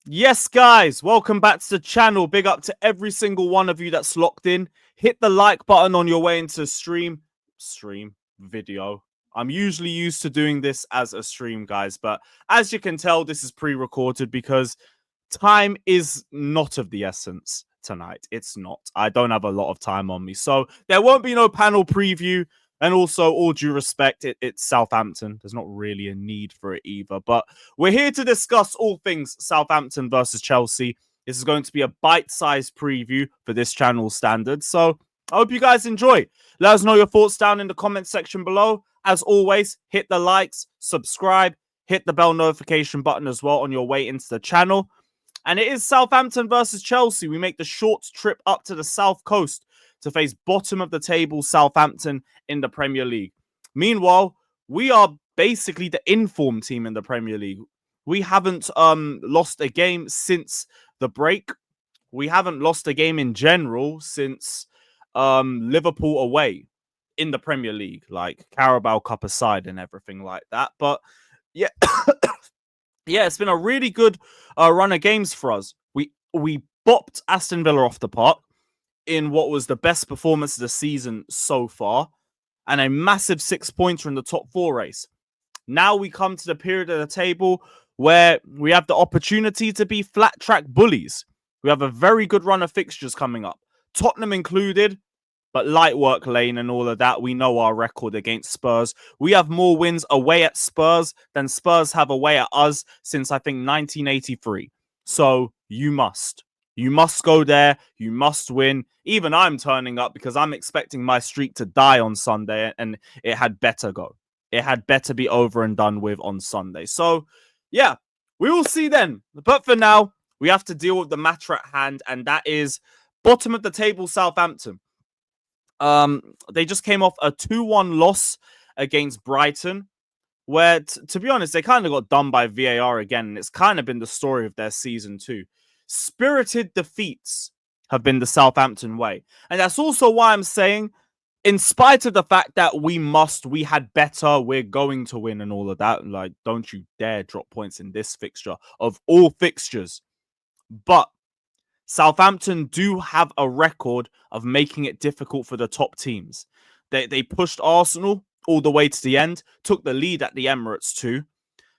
Yes, guys, welcome back to the channel. Big up to every single one of you that's locked in. Hit the like button on your way into video. I'm usually used to doing this as a stream, guys, but as you can tell, this is pre-recorded because time is not of the essence tonight. It's not. I don't have a lot of time on me. So there won't be no panel preview. And also, all due respect, it's Southampton. There's not really a need for it either. But we're here to discuss all things Southampton versus Chelsea. This is going to be a bite-sized preview for this channel standard. So I hope you guys enjoy. Let us know your thoughts down in the comment section below. As always, hit the likes, subscribe, hit the bell notification button as well on your way into the channel. And it is Southampton versus Chelsea. We make the short trip up to the south coast to face bottom of the table Southampton in the Premier League. Meanwhile, we are basically the informed team in the Premier League. We haven't lost a game since the break. We haven't lost a game in general since Liverpool away in the Premier League, like Carabao Cup aside and everything like that. But yeah, yeah, it's been a really good run of games for us. We bopped Aston Villa off the park in what was the best performance of the season so far, and a massive 6-pointer in the top 4 race. Now we come to the period of the table where we have the opportunity to be flat track bullies. We have a very good run of fixtures coming up, Tottenham included, but light work lane and all of that. We know our record against Spurs. We have more wins away at Spurs than Spurs have away at us since, I think, 1983. So you must go there. You must win. Even I'm turning up because I'm expecting my streak to die on Sunday, and it had better go. It had better be over and done with on Sunday. So, yeah, we will see then. But for now, we have to deal with the matter at hand, and that is bottom of the table Southampton. They just came off a 2-1 loss against Brighton, where, to be honest, they kind of got done by VAR again, and it's kind of been the story of their season too. Spirited defeats have been the Southampton way. And that's also why I'm saying, in spite of the fact that we had better, we're going to win and all of that, like, don't you dare drop points in this fixture of all fixtures. But Southampton do have a record of making it difficult for the top teams. They pushed Arsenal all the way to the end, took the lead at the Emirates too.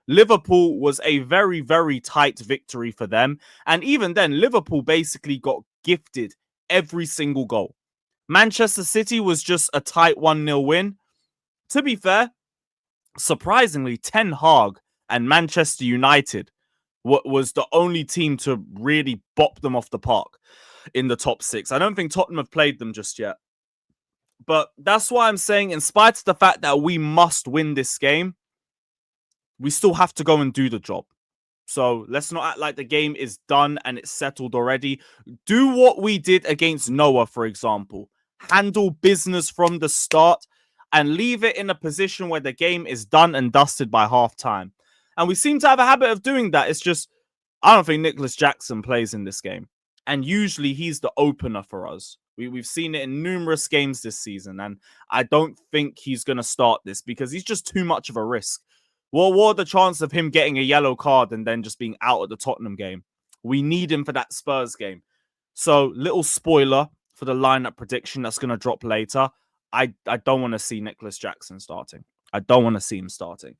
Liverpool was a very, very tight victory for them. And even then, Liverpool basically got gifted every single goal. Manchester City was just a tight 1-0 win. To be fair, surprisingly, Ten Hag and Manchester United was the only team to really bop them off the park in the top 6. I don't think Tottenham have played them just yet. But that's why I'm saying, in spite of the fact that we must win this game, we still have to go and do the job. So let's not act like the game is done and it's settled already. Do what we did against Noah, for example. Handle business from the start and leave it in a position where the game is done and dusted by halftime. And we seem to have a habit of doing that. It's just, I don't think Nicholas Jackson plays in this game. And usually he's the opener for us. We've seen it in numerous games this season. And I don't think he's going to start this because he's just too much of a risk. What are the chances of him getting a yellow card and then just being out at the Tottenham game? We need him for that Spurs game. So, little spoiler for the lineup prediction that's going to drop later. I don't want to see Nicholas Jackson starting. I don't want to see him starting.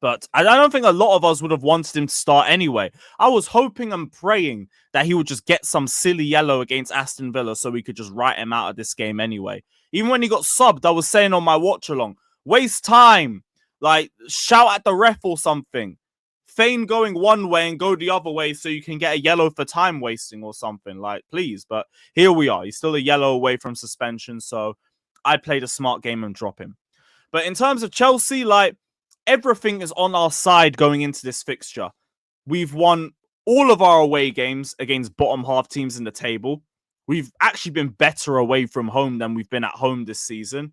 But I don't think a lot of us would have wanted him to start anyway. I was hoping and praying that he would just get some silly yellow against Aston Villa so we could just write him out of this game anyway. Even when he got subbed, I was saying on my watch along, waste time. Like, shout at the ref or something. Feign going one way and go the other way so you can get a yellow for time wasting or something. Like, please. But here we are. He's still a yellow away from suspension. So I played a smart game and drop him. But in terms of Chelsea, like, everything is on our side going into this fixture. We've won all of our away games against bottom half teams in the table. We've actually been better away from home than we've been at home this season.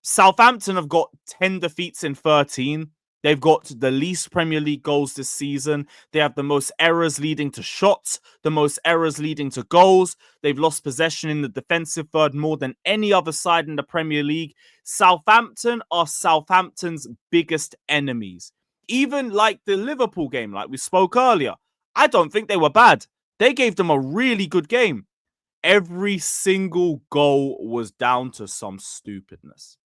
Southampton have got 10 defeats in 13. They've got the least Premier League goals this season. They have the most errors leading to shots, the most errors leading to goals. They've lost possession in the defensive third more than any other side in the Premier League. Southampton are Southampton's biggest enemies. Even like the Liverpool game, like we spoke earlier. I don't think they were bad. They gave them a really good game. Every single goal was down to some stupidness.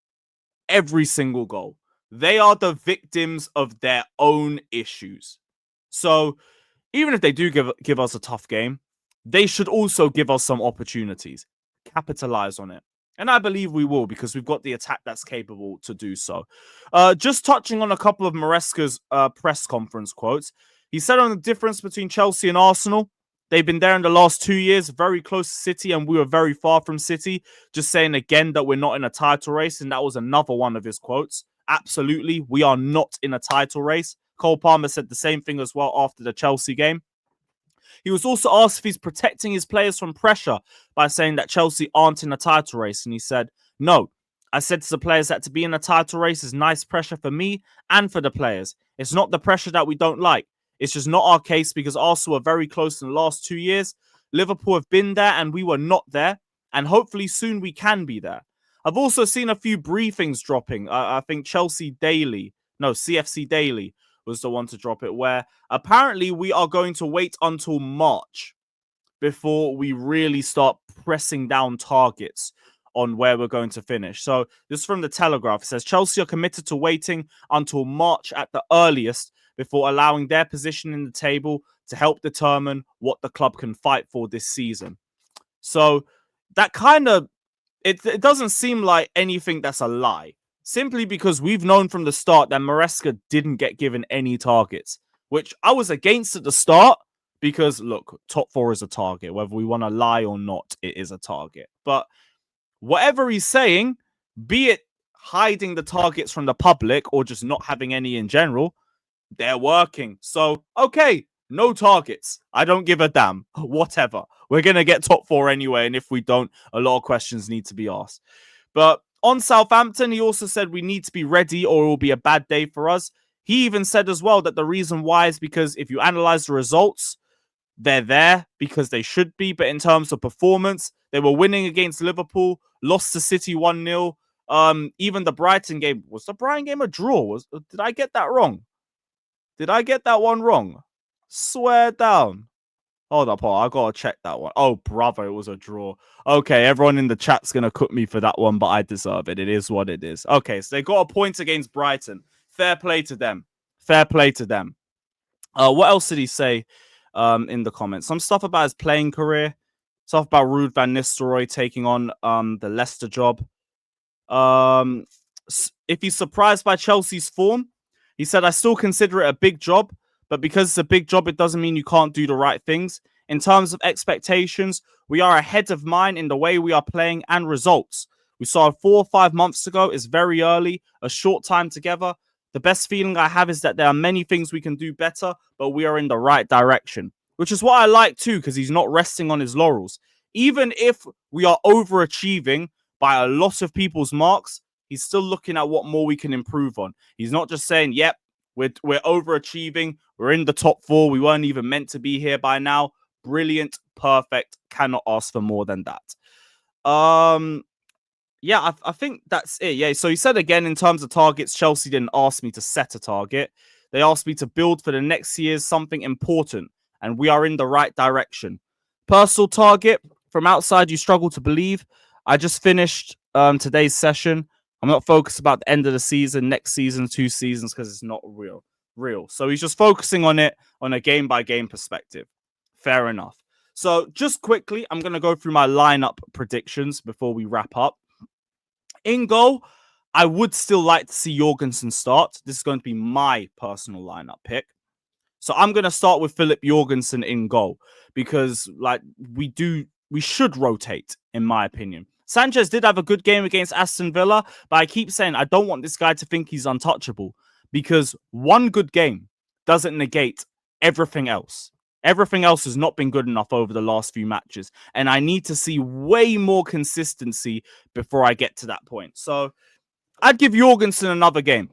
Every single goal. They are the victims of their own issues. So even if they do give us a tough game, they should also give us some opportunities. Capitalize on it. And I believe we will, because we've got the attack that's capable to do so. Just touching on a couple of Maresca's press conference quotes. He said on the difference between Chelsea and Arsenal, they've been there in the last 2 years, very close to City, and we were very far from City. Just saying again that we're not in a title race, and that was another one of his quotes. Absolutely, we are not in a title race. Cole Palmer said the same thing as well after the Chelsea game. He was also asked if he's protecting his players from pressure by saying that Chelsea aren't in a title race. And he said, no. I said to the players that to be in a title race is nice pressure for me and for the players. It's not the pressure that we don't like. It's just not our case because Arsenal were very close in the last 2 years. Liverpool have been there and we were not there. And hopefully soon we can be there. I've also seen a few briefings dropping. I think CFC Daily was the one to drop it, where apparently we are going to wait until March before we really start pressing down targets on where we're going to finish. So this is from the Telegraph. It says Chelsea are committed to waiting until March at the earliest before allowing their position in the table to help determine what the club can fight for this season. So that kind of, it doesn't seem like anything that's a lie. Simply because we've known from the start that Maresca didn't get given any targets, which I was against at the start because, look, top 4 is a target. Whether we want to lie or not, it is a target. But whatever he's saying, be it hiding the targets from the public or just not having any in general, they're working. So, okay, no targets. I don't give a damn. Whatever. We're going to get top 4 anyway, and if we don't, a lot of questions need to be asked. But on Southampton, he also said we need to be ready or it will be a bad day for us. He even said as well that the reason why is because if you analyze the results, they're there because they should be. But in terms of performance, they were winning against Liverpool, lost to City 1-0. Even the Brighton game, was the Brighton game a draw? Did I get that wrong? Did I get that one wrong? Swear down. Hold up, I gotta check that one. Oh, brother, it was a draw. Okay, everyone in the chat's gonna cook me for that one, but I deserve it. It is what it is. Okay, so they got a point against Brighton. Fair play to them. Fair play to them. What else did he say in the comments? Some stuff about his playing career. Stuff about Ruud van Nistelrooy taking on the Leicester job. If he's surprised by Chelsea's form, he said, I still consider it a big job. But because it's a big job, it doesn't mean you can't do the right things. In terms of expectations, we are ahead of mine in the way we are playing and results. We saw 4 or 5 months ago. It's very early, a short time together. The best feeling I have is that there are many things we can do better, but we are in the right direction, which is what I like too, because he's not resting on his laurels. Even if we are overachieving by a lot of people's marks, he's still looking at what more we can improve on. He's not just saying, yep, we're overachieving. We're in the top 4. We weren't even meant to be here by now. Brilliant. Perfect. Cannot ask for more than that. Yeah, I think that's it. Yeah, so he said again, in terms of targets, Chelsea didn't ask me to set a target. They asked me to build for the next year's something important, and we are in the right direction. Personal target, from outside, you struggle to believe. I just finished today's session. I'm not focused about the end of the season, next season, 2 seasons, because it's not real. So he's just focusing on it on a game-by-game perspective. Fair enough. So just quickly, I'm going to go through my lineup predictions before we wrap up. In goal, I would still like to see Jorgensen start. This is going to be my personal lineup pick. So I'm going to start with Philip Jorgensen in goal because we should rotate, in my opinion. Sanchez did have a good game against Aston Villa, but I keep saying I don't want this guy to think he's untouchable because one good game doesn't negate everything else. Everything else has not been good enough over the last few matches, and I need to see way more consistency before I get to that point. So I'd give Jorgensen another game,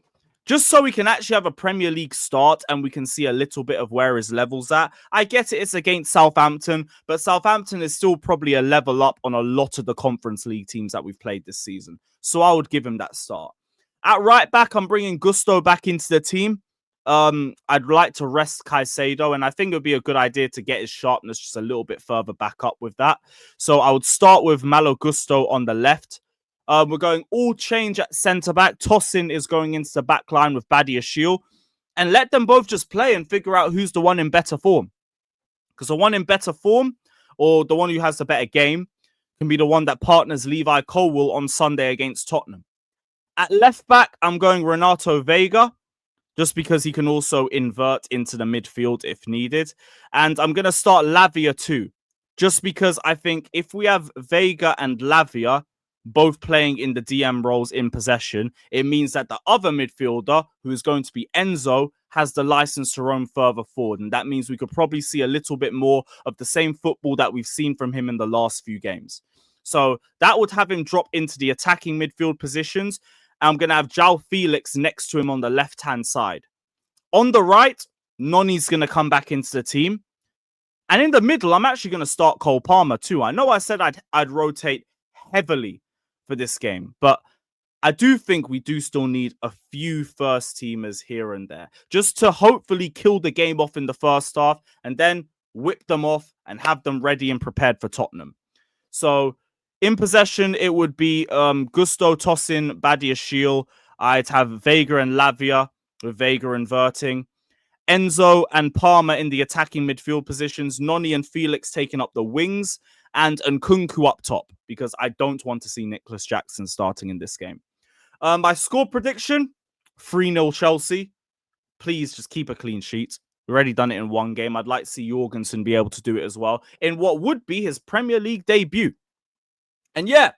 just so we can actually have a Premier League start and we can see a little bit of where his level's at. I get it, it's against Southampton, but Southampton is still probably a level up on a lot of the Conference League teams that we've played this season. So I would give him that start. At right back, I'm bringing Gusto back into the team. I'd like to rest Caicedo, and I think it would be a good idea to get his sharpness just a little bit further back up with that. So I would start with Malo Gusto on the left. We're going all change at centre back. Tosin is going into the back line with Badiashile, and let them both just play and figure out who's the one in better form. Because the one in better form, or the one who has the better game, can be the one that partners Levi Colwill on Sunday against Tottenham. At left back, I'm going Renato Vega, just because he can also invert into the midfield if needed. And I'm going to start Lavia too, just because I think if we have Vega and Lavia both playing in the DM roles in possession, it means that the other midfielder, who is going to be Enzo, has the license to roam further forward. And that means we could probably see a little bit more of the same football that we've seen from him in the last few games. So that would have him drop into the attacking midfield positions. I'm going to have João Felix next to him on the left-hand side. On the right, Noni's going to come back into the team. And in the middle, I'm actually going to start Cole Palmer too. I know I said I'd rotate heavily for this game, but I do think we do still need a few first teamers here and there, just to hopefully kill the game off in the first half and then whip them off and have them ready and prepared for Tottenham. So in possession, it would be Gusto, Tosin, Badiashile. I'd have Vega and Lavia, with Vega inverting. Enzo and Palmer in the attacking midfield positions. Noni and Felix taking up the wings. And Nkunku up top, because I don't want to see Nicholas Jackson starting in this game. My score prediction, 3-0 Chelsea. Please just keep a clean sheet. We've already done it in one game. I'd like to see Jorgensen be able to do it as well in what would be his Premier League debut. And yeah,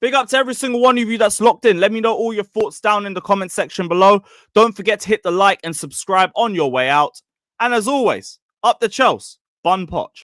big up to every single one of you that's locked in. Let me know all your thoughts down in the comment section below. Don't forget to hit the like and subscribe on your way out. And as always, up the Chelsea, Bun Poch.